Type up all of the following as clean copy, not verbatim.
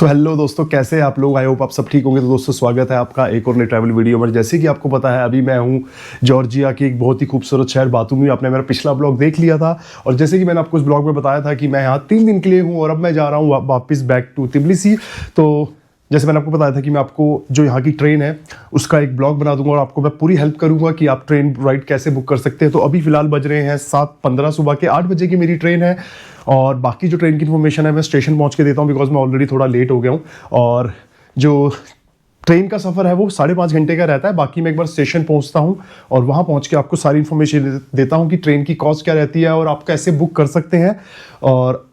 So hello दोस्तों, कैसे हैं आप लोग? आई होप आप सब ठीक होंगे। तो दोस्तों स्वागत है आपका एक और नई ट्रैवल वीडियो में। जैसे कि आपको पता है अभी मैं हूँ जॉर्जिया के एक बहुत ही खूबसूरत शहर बातूमी। आपने मेरा पिछला ब्लॉग देख लिया था और जैसे कि मैंने आपको उस ब्लॉग में बताया था कि मैं यहाँ 3 दिन के लिए हूँ और अब मैं जा रहा हूँ वापस बैक टू तिब्लिसी। तो जैसे मैंने आपको बताया था कि मैं आपको जो यहाँ की ट्रेन है उसका एक ब्लॉग बना दूंगा और आपको मैं पूरी हेल्प करूंगा कि आप ट्रेन राइड कैसे बुक कर सकते हैं। तो अभी फिलहाल बज रहे हैं 7:15 सुबह के 8 बजे की मेरी ट्रेन है और बाकी जो ट्रेन की इन्फॉर्मेशन है मैं स्टेशन पहुँच के देता हूँ बिकॉज मैं ऑलरेडी थोड़ा लेट हो गया हूँ। और जो ट्रेन का सफ़र है वो 5.5 घंटे का रहता है। बाकी मैं एक बार स्टेशन पहुंचता हूं और वहां पहुंच के आपको सारी इन्फॉर्मेशन देता हूं कि ट्रेन की कॉस्ट क्या रहती है और आप कैसे बुक कर सकते हैं। और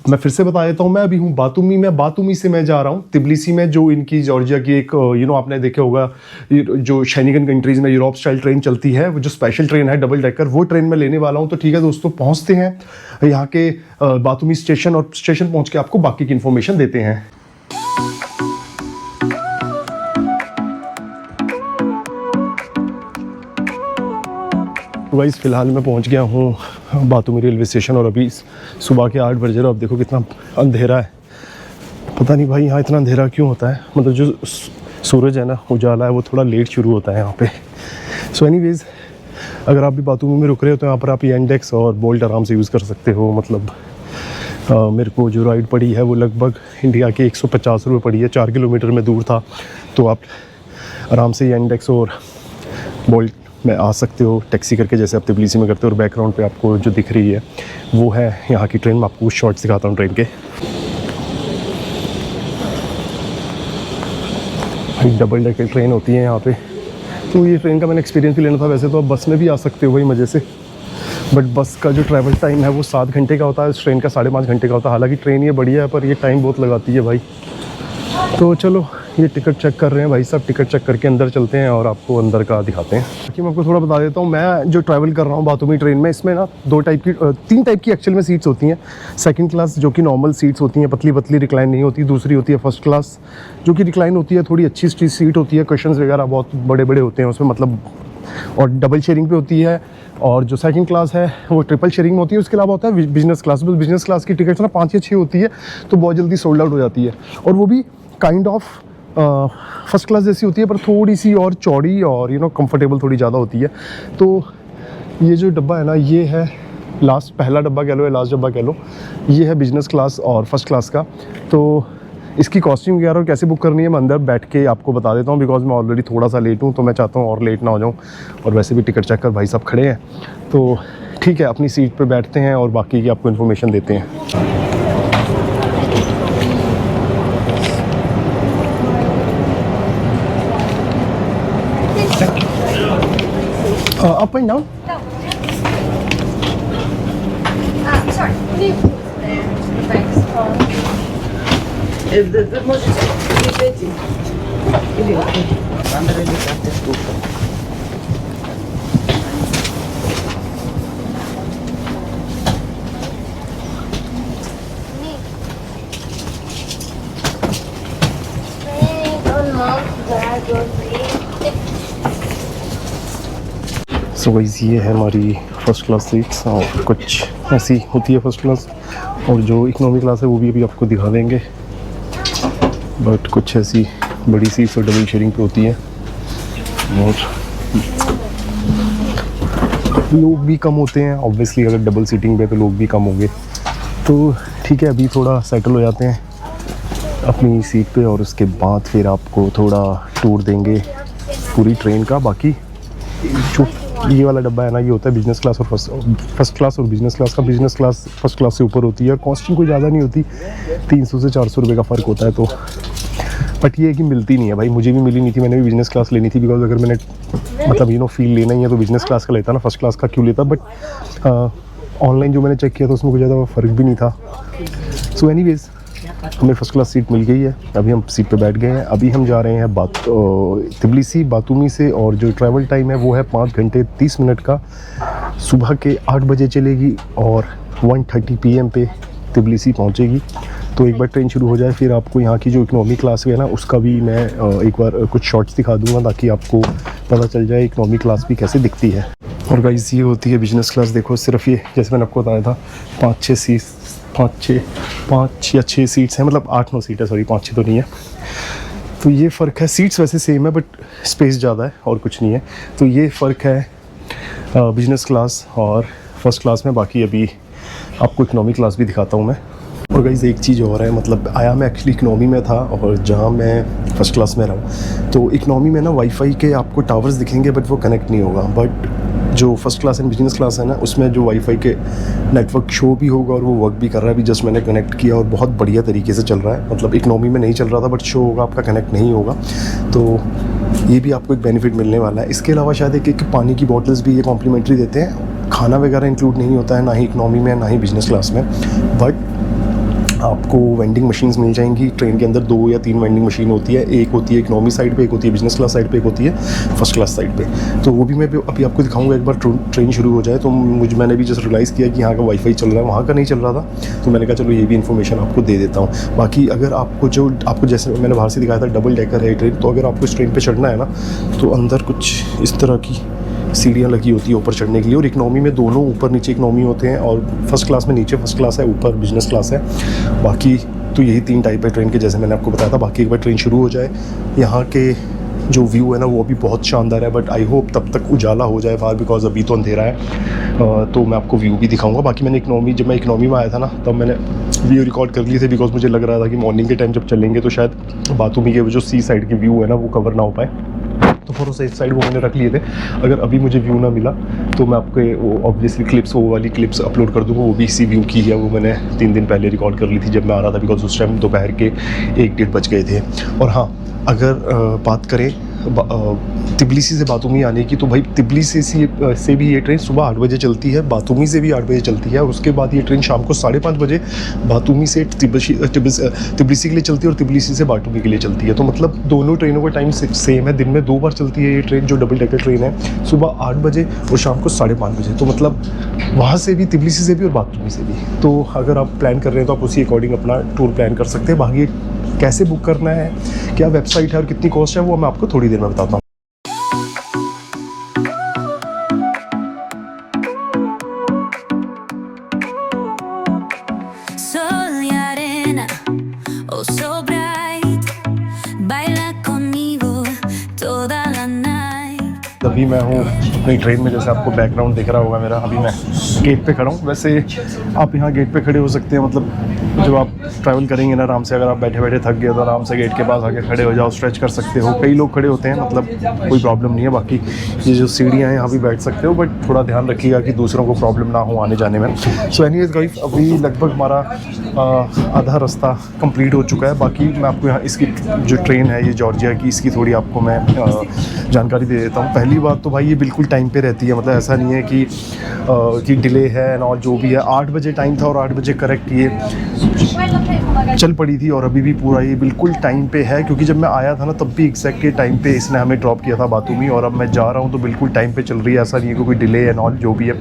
मैं फिर से बता देता हूं, मैं अभी हूं बातूमी में। बातूमी से मैं जा रहा हूं तिब्लिसी में, जो इनकी जॉर्जिया की एक आपने देखे होगा जो शेनिगन कंट्रीज़ में यूरोप स्टाइल ट्रेन चलती है, वो जो स्पेशल ट्रेन है डबल डेकर, वो ट्रेन में लेने वाला हूँ। तो ठीक है दोस्तों, पहुँचते हैं यहाँ के बातूमी स्टेशन और स्टेशन पहुँच के आपको बाकी की इन्फॉर्मेशन देते हैं। गाइस फिलहाल मैं पहुंच गया हूं बातूमी रेलवे स्टेशन और अभी सुबह के 8 बज रहे हैं। अब देखो कितना अंधेरा है। पता नहीं भाई यहाँ इतना अंधेरा क्यों होता है। मतलब जो सूरज है ना, उजाला है, वो थोड़ा लेट शुरू होता है यहाँ पे। सो एनीवेज, अगर आप भी बातूमी में रुक रहे हो तो यहाँ पर आप Yandex और बोल्ट आराम से यूज़ कर सकते हो। मतलब मेरे को जो राइड पड़ी है वो लगभग इंडिया के 150 रुपये पड़ी है। 4 किलोमीटर में दूर था, तो आप आराम से Yandex और बोल्ट में आ सकते हो टैक्सी करके, जैसे आप तिब्लिसी में करते हो। और बैकग्राउंड पे आपको जो दिख रही है वो है यहाँ की ट्रेन। मैं आपको कुछ शॉर्ट्स दिखाता हूँ ट्रेन के। डबल डेकर ट्रेन होती है यहाँ पे, तो ये ट्रेन का मैंने एक्सपीरियंस भी लेना था। वैसे तो आप बस में भी आ सकते हो भाई मज़े से, बट बस का जो ट्रैवल टाइम है वो 7 घंटे का होता है, इस ट्रेन का 5.5 घंटे का होता है। हालांकि ट्रेन ये बढ़िया है पर ये टाइम बहुत लगाती है भाई। तो चलो, ये टिकट चेक कर रहे हैं भाई साहब। टिकट चेक करके अंदर चलते हैं और आपको अंदर का दिखाते हैं। बाकी मैं आपको थोड़ा बता देता हूँ, मैं जो ट्रैवल कर रहा हूँ बातूमी ट्रेन में, इसमें ना 3 टाइप की एक्चुअल में सीट्स होती हैं। सेकंड क्लास जो कि नॉर्मल सीट्स होती हैं, पतली पतली, रिक्लाइन नहीं होती। दूसरी होती है फर्स्ट क्लास जो कि रिक्लाइन होती है, थोड़ी अच्छी सीट होती है। क्वेश्चंस वगैरह बहुत बड़े बड़े होते हैं उसमें, मतलब, और डबल शेयरिंग पे होती है। और जो सेकंड क्लास है वो ट्रिपल शेयरिंग में होती है। उसके अलावा होता है बिजनेस क्लास। बिजनेस क्लास की टिकट्स ना 5 या 6 होती है, तो बहुत जल्दी सोल्ड आउट हो जाती है। और वो भी काइंड ऑफ फर्स्ट क्लास जैसी होती है, पर थोड़ी सी और चौड़ी और कंफर्टेबल थोड़ी ज़्यादा होती है। तो ये जो डब्बा है ना, ये है लास्ट, पहला डब्बा कह लो या लास्ट डब्बा कह लो, ये है बिजनेस क्लास और फर्स्ट क्लास का। तो इसकी कॉस्टिंग वगैरह और कैसे बुक करनी है मैं अंदर बैठ के आपको बता देता हूँ, बिकॉज मैं ऑलरेडी थोड़ा सा लेट हूँ, तो मैं चाहता हूँ और लेट ना हो जाऊँ। और वैसे भी टिकट चेक कर भाई साहब खड़े हैं, तो ठीक है, अपनी सीट पर बैठते हैं और बाकी की आपको इन्फॉर्मेशन देते हैं। Up and down? No. Sorry. Thanks. Можете перейти. Или камера или карта штука. So guys, ये है हमारी फर्स्ट क्लास सीट्स और कुछ ऐसी होती है फर्स्ट क्लास। और जो इकोनॉमी क्लास है वो भी अभी आपको दिखा देंगे, बट कुछ ऐसी बड़ी सीट्स और डबल शेयरिंग पे होती है। और लोग भी कम होते हैं ऑब्वियसली, अगर डबल सीटिंग पे तो लोग भी कम होंगे। तो ठीक है, अभी थोड़ा सेटल हो जाते हैं अपनी सीट पे और उसके बाद फिर आपको थोड़ा टूर देंगे पूरी ट्रेन का। बाकी जो ये वाला डब्बा है ना, ये होता है बिजनेस क्लास और फर्स्ट क्लास और बिजनेस क्लास का। बिजनेस क्लास फर्स्ट क्लास से ऊपर होती है। कॉस्टिंग कोई ज़्यादा नहीं होती, 300 से 400 रुपये का फ़र्क होता है। तो बट ये है कि मिलती नहीं है भाई, मुझे भी मिली नहीं थी। मैंने भी बिजनेस क्लास लेनी थी, बिकॉज अगर मैंने मतलब फील लेना ही है तो बिजनेस क्लास का लेता ना, फर्स्ट क्लास का क्यों लेता। बट ऑनलाइन जो मैंने चेक किया था उसमें कोई ज़्यादा फ़र्क भी नहीं था। सो एनीवेज, हमें फर्स्ट क्लास सीट मिल गई है। अभी हम सीट पे बैठ गए हैं। अभी हम जा रहे हैं तिब्लिसी बातूमी से, और जो ट्रैवल टाइम है वो है 5 घंटे 30 मिनट का। सुबह के 8 बजे चलेगी और 1:30 PM पे तिब्लिसी पहुंचेगी। तो एक बार ट्रेन शुरू हो जाए फिर आपको यहाँ की जो इकोनॉमी क्लास है ना, उसका भी मैं एक बार कुछ शॉर्ट्स दिखा दूँगा, ताकि आपको पता चल जाए इकोनॉमी क्लास भी कैसे दिखती है। और गाइस, ये होती है बिजनेस क्लास। देखो, सिर्फ ये जैसे मैंने आपको बताया था 5-6 पाँच या 6 सीट्स हैं, मतलब 8-9 सीट है, सॉरी 5-6 तो नहीं है। तो ये फ़र्क है, सीट्स वैसे सेम है बट स्पेस ज़्यादा है और कुछ नहीं है। तो ये फ़र्क है बिजनेस क्लास और फर्स्ट क्लास में। बाकी अभी आपको इकनॉमी क्लास भी दिखाता हूँ मैं। और गाइस एक चीज़ और है, मतलब आया मैं एक्चुअली इकनॉमी में था और जहाँ मैं फर्स्ट क्लास में रहा हूँ, तो इकनॉमी में ना वाईफाई के आपको टावर्स दिखेंगे बट वो कनेक्ट नहीं होगा। बट जो first class and business class है ना, उसमें जो वाईफाई के नेटवर्क शो भी होगा और वो वर्क भी कर रहा है। अभी जस्ट मैंने कनेक्ट किया और बहुत बढ़िया तरीके से चल रहा है। मतलब इकनॉमी में नहीं चल रहा था बट शो होगा, आपका कनेक्ट नहीं होगा। तो ये भी आपको एक बेनिफिट मिलने वाला है। इसके अलावा शायद एक पानी की बॉटल्स भी ये कॉम्प्लीमेंट्री देते हैं। खाना वगैरह इंक्लूड नहीं होता है, ना ही इकनॉमी में ना ही बिजनेस क्लास में। बट आपको वेंडिंग मशीन्स मिल जाएंगी। ट्रेन के अंदर 2 या 3 वेंडिंग मशीन होती है, एक होती है इकनॉमी साइड पे, एक होती है बिजनेस क्लास साइड पे, एक होती है फर्स्ट क्लास साइड पे। तो वो भी मैं अभी आपको दिखाऊंगा एक बार ट्रेन शुरू हो जाए। तो मैंने भी जस्ट रियलाइज़ किया कि यहाँ का वाईफाई चल रहा है, वहाँ का नहीं चल रहा था। तो मैंने कहा चलो ये भी इन्फॉर्मेशन आपको दे देता हूँ। बाकी अगर आपको जैसे मैंने बाहर से दिखाया था, डबल डेकर है ट्रेन। तो अगर आपको इस ट्रेन पर चढ़ना है ना, तो अंदर कुछ इस तरह की सीढ़ियाँ लगी होती है ऊपर चढ़ने के लिए। और इकनॉमी में दोनों ऊपर नीचे इकनॉमी होते हैं और फर्स्ट क्लास में नीचे फर्स्ट क्लास है, ऊपर बिजनेस क्लास है। बाकी तो यही 3 टाइप है ट्रेन के, जैसे मैंने आपको बताया था। बाकी एक बार ट्रेन शुरू हो जाए, यहाँ के जो व्यू है ना वो भी बहुत शानदार है। बट आई होप तब तक उजाला हो जाए बाहर, बिकॉज अभी तो अंधेरा है। तो मैं आपको व्यू भी दिखाऊंगा। बाकी जब मैं इकनॉमी में आया था ना, तब मैंने वीडियो रिकॉर्ड कर लिए थे, बिकॉज मुझे लग रहा था कि मॉर्निंग के टाइम जब चलेंगे तो शायद बातूमी के जो सी साइड के व्यू है ना वो कवर ना हो पाए। तो फॉर सेफ साइड वो मैंने रख लिए थे। अगर अभी मुझे व्यू ना मिला तो मैं आपको वो ऑब्वियसली वो वाली क्लिप्स अपलोड कर दूँगा। वो भी इसी व्यू की है, वो मैंने 3 दिन पहले रिकॉर्ड कर ली थी जब मैं आ रहा था, बिकॉज उस टाइम दोपहर के 1-1:30 बज गए थे। और हाँ, अगर बात करें तिबलिसी से बातूमी आने की, तो भाई तिबलिसी से भी ये ट्रेन सुबह 8 बजे चलती है, बातूमी से भी 8 बजे चलती है। और उसके बाद ये ट्रेन शाम को 5:30 बजे बातूमी से तिबलिसी के लिए चलती है और तिबलिसी से बातूमी के लिए चलती है। तो मतलब दोनों ट्रेनों का टाइम सेम है। दिन में 2 बार चलती है ये ट्रेन, जो डबल डेकर ट्रेन है, सुबह 8 बजे और शाम को 5:30 बजे। तो मतलब वहाँ से भी, तिबलिसी से भी और बातूमी से भी। तो अगर आप प्लान कर रहे हैं तो आप उसी अकॉर्डिंग अपना टूर प्लान कर सकते हैं। बाकी कैसे बुक करना है, क्या वेबसाइट है और कितनी कॉस्ट है, वो मैं आपको थोड़ी देर में बताता हूँ। Sol y arena, oh so bright, baila conmigo toda la night. अभी मैं हूँ अपनी ट्रेन में, जैसे आपको बैकग्राउंड दिख रहा होगा मेरा। अभी मैं गेट पे खड़ा हूँ। वैसे आप यहाँ गेट पे खड़े हो सकते हैं, मतलब जब आप ट्रैवल करेंगे ना आराम से, अगर आप बैठे बैठे थक गए तो आराम से गेट के पास आके खड़े हो जाओ, स्ट्रेच कर सकते हो। कई लोग खड़े होते हैं, मतलब कोई प्रॉब्लम नहीं है। बाकी ये जो सीढ़ियाँ हैं यहाँ भी बैठ सकते हो, बट थोड़ा ध्यान रखिएगा कि दूसरों को प्रॉब्लम ना हो आने जाने में। सो एनीवेज गाइस, अभी लगभग हमारा आधा रास्ता कंप्लीट हो चुका है। बाकी मैं आपको यहाँ इसकी जो ट्रेन है ये जॉर्जिया की, इसकी थोड़ी आपको मैं जानकारी दे देता हूँ। पहली बात तो भाई ये बिल्कुल टाइम पे रहती है, मतलब ऐसा नहीं है कि डिले है और जो भी है। 8 बजे टाइम था और 8 बजे करेक्ट ये चल पड़ी थी और अभी भी पूरा ये बिल्कुल टाइम पे है। क्योंकि जब मैं आया था ना तब भी एग्जैक्ट टाइम पे इसने हमें ड्रॉप किया था बातूमी, और अब मैं जा रहा हूँ तो बिल्कुल टाइम पे चल रही है। ऐसा नहीं है कि कोई डिले है और जो भी है।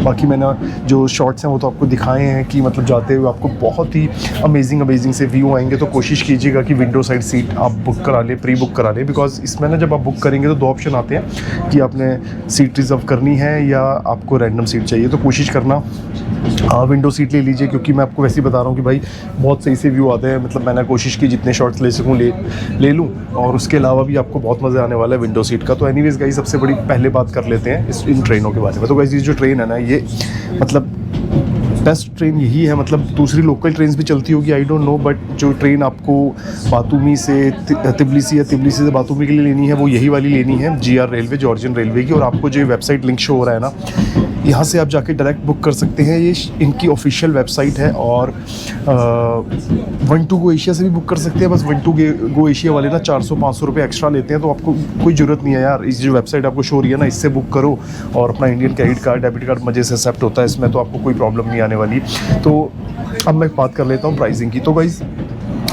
बाकी मैंने जो शॉर्ट्स हैं वो तो आपको दिखाए हैं कि मतलब जाते हुए आपको बहुत ही अमेजिंग से व्यू आएंगे। तो कोशिश कीजिएगा कि विंडो साइड सीट आप बुक करा लें, प्री बुक करा लें। बिकॉज इसमें ना जब आप बुक करेंगे तो 2 ऑप्शन आते हैं कि आपने सीट रिज़र्व करनी है या आपको रैंडम सीट चाहिए। तो कोशिश करना विंडो सीट ले लीजिए, क्योंकि मैं आपको वैसे ही बता रहा हूँ कि भाई बहुत सही से व्यू आते हैं। मतलब मैंने कोशिश की जितने शॉट्स ले सकूँ ले लूँ, और उसके अलावा भी आपको बहुत मज़ा आने वाला है विंडो सीट का। तो एनीवेज गाइस, सबसे बड़ी पहले बात कर लेते हैं इन ट्रेनों के बारे में। तो गाइस ये जो ट्रेन है ना, ये मतलब बेस्ट ट्रेन यही है। मतलब दूसरी लोकल ट्रेन्स भी चलती होगी, आई डोंट नो, बट जो ट्रेन आपको बातूमी से तिबलिसी या तिबलिसी से बातूमी के लिए लेनी है वो यही वाली लेनी है, GR रेलवे, जॉर्जियन रेलवे की। और आपको जो वेबसाइट लिंक शो हो रहा है ना, यहाँ से आप जाके डायरेक्ट बुक कर सकते हैं। ये इनकी ऑफिशियल वेबसाइट है। और 1-2 गो एशिया से भी बुक कर सकते हैं। बस 1-2 गो एशिया वाले ना 400-500 रुपये एक्स्ट्रा लेते हैं। तो आपको कोई ज़रूरत नहीं है यार, इस जो वेबसाइट आपको शो हो रही है ना, इससे बुक करो और अपना Indian credit card, debit card मजे से एक्सेप्ट होता है इसमें, तो आपको कोई प्रॉब्लम नहीं आने वाली। तो अब मैं बात कर लेता हूँ प्राइसिंग की। तो गाइस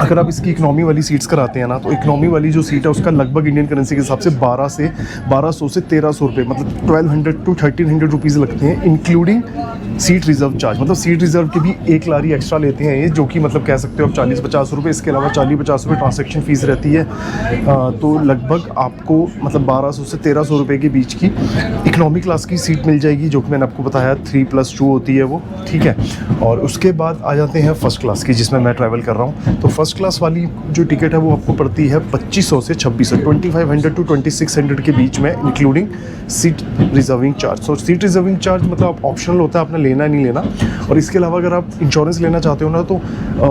अगर आप इसकी इकोनॉमी वाली सीट्स कराते हैं ना, तो इकोनॉमी वाली जो सीट है उसका लगभग इंडियन करेंसी के हिसाब से 1200 से 1300 रुपये, मतलब 1200 to 1300 रुपीज़ लगते हैं, इंक्लूडिंग सीट रिज़र्व चार्ज। मतलब सीट रिज़र्व के भी 1 लारी एक्स्ट्रा लेते हैं ये, जो कि मतलब कह सकते हो आप 40-50 रुपये। इसके अलावा 40-50 रुपये ट्रांसैक्शन फ़ीस रहती है। तो लगभग आपको मतलब 1200 से 1300 रुपये के बीच की इकोनॉमी क्लास की सीट मिल जाएगी, जो कि मैंने आपको बताया 3+2 होती है वो, ठीक है। और उसके बाद आ जाते हैं फ़र्स्ट क्लास की, जिसमें मैं ट्रैवल कर रहा हूँ। तो फर्स्ट क्लास वाली जो टिकट है वो आपको पड़ती है 2500 से 2600, 2500 to 2600 के बीच में, इंक्लूडिंग सीट रिजर्विंग चार्ज। तो सीट रिजर्विंग चार्ज मतलब ऑप्शनल होता है, आपने लेना नहीं लेना। और इसके अलावा अगर आप इंश्योरेंस लेना चाहते हो ना, तो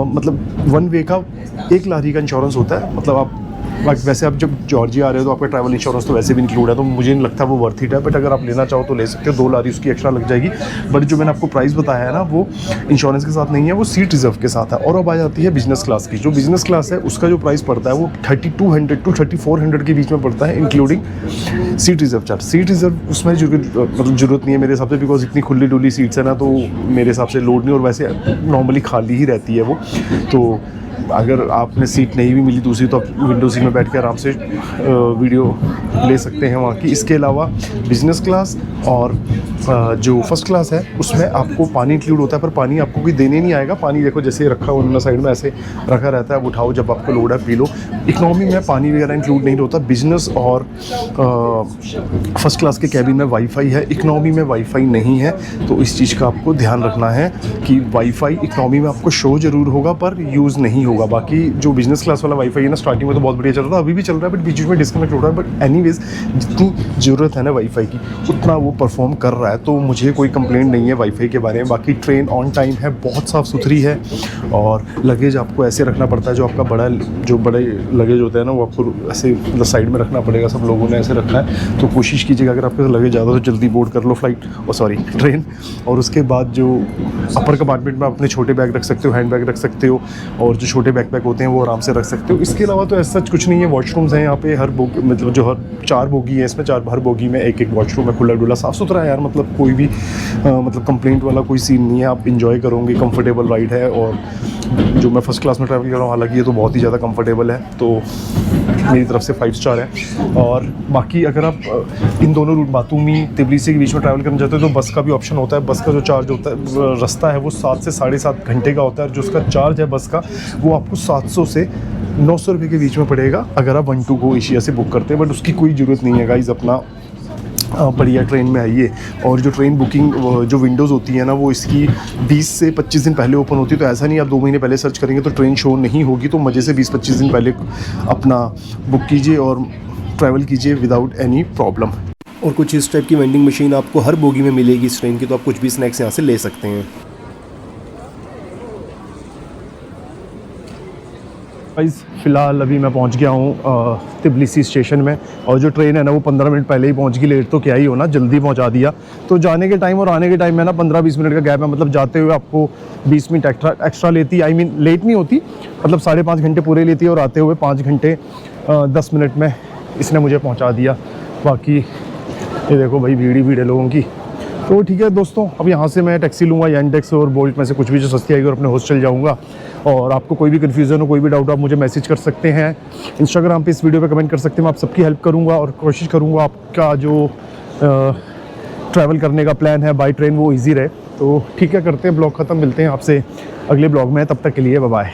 मतलब 1 वे का 1 लारी का इंश्योरेंस होता है। मतलब आप वैसे आप जब जॉर्जिया आ रहे हो तो आपका ट्रैवल इंश्योरेंस तो वैसे भी इंक्लूड है, तो मुझे नहीं लगता वो वर्थ इट है। बट अगर आप लेना चाहो तो ले सकते हो, 2 लारी उसकी एक्स्ट्रा लग जाएगी। बट जो मैंने आपको प्राइस बताया है ना, वो इंश्योरेंस के साथ नहीं है, वो सीट रिजर्व के साथ है। और अब आ जाती है बिजनेस क्लास की। जो बिजनेस क्लास है उसका जो प्राइस पड़ता है वो 3200 to 3400 के बीच में पड़ता है, including seat reserve charge. Seat reserve उसमें ज़रूरत नहीं है मेरे हिसाब से, बिकॉज इतनी खुली डुली सीट्स है ना, तो मेरे हिसाब से लोड नहीं, और वैसे नॉर्मली खाली ही रहती है वो। तो अगर आपने सीट नहीं भी मिली दूसरी, तो आप विंडो सीट में बैठ के आराम से वीडियो ले सकते हैं वहाँ की। इसके अलावा बिज़नेस क्लास और जो फर्स्ट क्लास है उसमें आपको पानी इंक्लूड होता है, पर पानी आपको कोई देने नहीं आएगा। पानी देखो जैसे रखा हुआ उन्होंने साइड में ऐसे रखा रहता है, उठाओ जब आपको लोड है पी लो। इकोनॉमी में पानी वगैरह इंक्लूड नहीं होता। बिज़नेस और फर्स्ट क्लास के कैबिन में वाईफाई है, इकोनॉमी में वाईफाई नहीं है। तो इस चीज़ का आपको ध्यान रखना है कि वाईफाई इकोनॉमी में आपको शो ज़रूर होगा पर यूज़ नहीं होगा। बाकी जो बिज़नेस क्लास वाला वाईफाई है ना, स्टार्टिंग में तो बहुत बढ़िया चल रहा था, अभी भी चल रहा है, बट बीच में डिस्कनेक्ट हो रहा है। बट एनीवेज जितनी ज़रूरत है ना वाईफाई की, उतना वो परफॉर्म कर रहा है, तो मुझे कोई कंप्लेंट नहीं है वाईफाई के बारे में। बाकी ट्रेन ऑन टाइम है, बहुत साफ़ सुथरी है, और लगेज आपको ऐसे रखना पड़ता है, जो आपका बड़े लगेज होता है ना, वो आपको ऐसे मतलब साइड में रखना पड़ेगा। सब लोगों ने ऐसे रखा है, तो कोशिश कीजिएगा अगर आपके लगेज ज़्यादा तो जल्दी बोर्ड कर लो ट्रेन। और उसके बाद जो अपर कंपार्टमेंट में अपने छोटे बैग रख सकते हो, हैंड बैग रख सकते हो, और जो छोटे बैकपैक होते हैं वो आराम से रख सकते हो। इसके अलावा तो ऐसा कुछ नहीं है। वॉशरूम्स हैं यहाँ पे, हर बोगी मतलब जो हर 4 बोगी है इसमें, हर बोगी में एक वॉशरूम है, खुला डुला साफ़ सुथरा है यार। मतलब कोई भी मतलब कंप्लेंट वाला कोई सीन नहीं है, आप इंजॉय करोगे, कंफर्टेबल राइड है। और जो मैं फर्स्ट क्लास में ट्रैवल कर रहा हूँ, हालांकि ये तो बहुत ही ज़्यादा कंफर्टेबल है, तो मेरी तरफ से 5 स्टार है। और बाकी अगर आप इन दोनों रूट बातूमी तिबलिसी के बीच में ट्रैवल करना चाहते हो, तो बस का भी ऑप्शन होता है। बस का जो चार्ज होता है, रास्ता है वो 7 से 7.5 घंटे का होता है, और जो उसका चार्ज है बस का, वो आपको 700 से 900 रुपये के बीच में पड़ेगा अगर आप 1-2 को एशिया से बुक करते हैं। बट उसकी कोई ज़रूरत नहीं है गाइज़, अपना बढ़िया ट्रेन में आइए। और जो ट्रेन बुकिंग जो विंडोज़ होती है ना, वो इसकी 20 से 25 दिन पहले ओपन होती है। तो ऐसा नहीं आप 2 महीने पहले सर्च करेंगे तो ट्रेन शो नहीं होगी। तो मज़े से 20-25 दिन पहले अपना बुक कीजिए और ट्रैवल कीजिए विदाउट एनी प्रॉब्लम। और कुछ इस टाइप की वेंडिंग मशीन आपको हर बोगी में मिलेगी इस ट्रेन की, तो आप कुछ भी स्नैक्स यहाँ से ले सकते हैं। फ़िलहाल अभी मैं पहुंच गया हूं तिबलिसी स्टेशन में, और जो ट्रेन है ना वो 15 मिनट पहले ही पहुंच गई। लेट तो क्या ही होना, जल्दी पहुंचा दिया। तो जाने के टाइम और आने के टाइम में ना 15-20 मिनट का गैप है। मतलब जाते हुए आपको 20 मिनट एक्स्ट्रा लेती, आई मीन लेट नहीं होती, मतलब 5.5 घंटे पूरे लेती है, और आते हुए 5 घंटे 10 मिनट में इसने मुझे पहुँचा दिया। बाकी ये देखो भाई, भीड़ है लोगों की। तो ठीक है दोस्तों, अब यहाँ से मैं टैक्सी लूँगा, यांडेक्स और बोल्ट में से कुछ भी जो सस्ती आएगी, और अपने हॉस्टल जाऊँगा। और आपको कोई भी कन्फ्यूज़न हो, कोई भी डाउट हो, आप मुझे मैसेज कर सकते हैं। इंस्टाग्राम पे इस वीडियो पे कमेंट कर सकते हैं। मैं आप सबकी हेल्प करूँगा, और कोशिश करूँगा आपका जो ट्रैवल करने का प्लान है बाय ट्रेन वो ईजी रहे। तो ठीक है, करते हैं ब्लॉग ख़त्म, मिलते हैं आपसे अगले ब्लॉग में। तब तक के लिए बाय बाय।